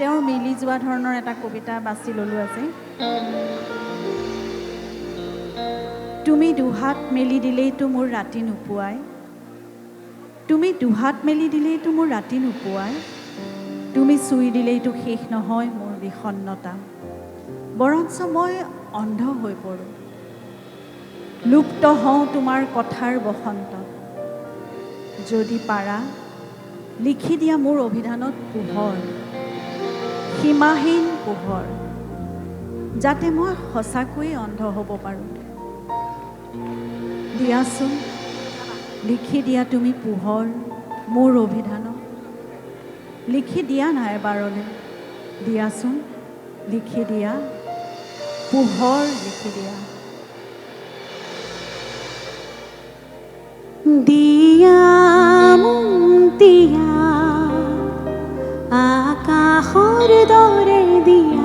তেওঁৰ মিলি যোৱা ধৰণৰ এটা কবিতা বাছি ল'লোঁ আজি। তুমি দুহাত মেলি দিলেইতো মোৰ ৰাতি নোপোৱাই, তুমি দুহাত মেলি দিলেইতো মোৰ ৰাতি নোপোৱাই, তুমি চুই দিলেইতো শেষ নহয় মোৰ বিষণ্ণতা, বৰঞ্চ মই অন্ধ হৈ পৰোঁ, লুপ্ত হওঁ তোমাৰ কথাৰ বসন্তত। যদি পাৰা লিখি দিয়া মোৰ অভিধানত পোহৰ, সীমাহীন পোহৰ, যাতে মই সঁচাকৈয়ে অন্ধ হ'ব পাৰোঁ। দিয়াচোন লিখি দিয়া তুমি পোহৰ মোৰ অভিধানত, লিখি দিয়া নাই এবাৰলৈ, দিয়াচোন লিখি দিয়া পোহৰ, লিখি দিয়া। দিয়া দিয়া আকাশৰ দৰে দিয়া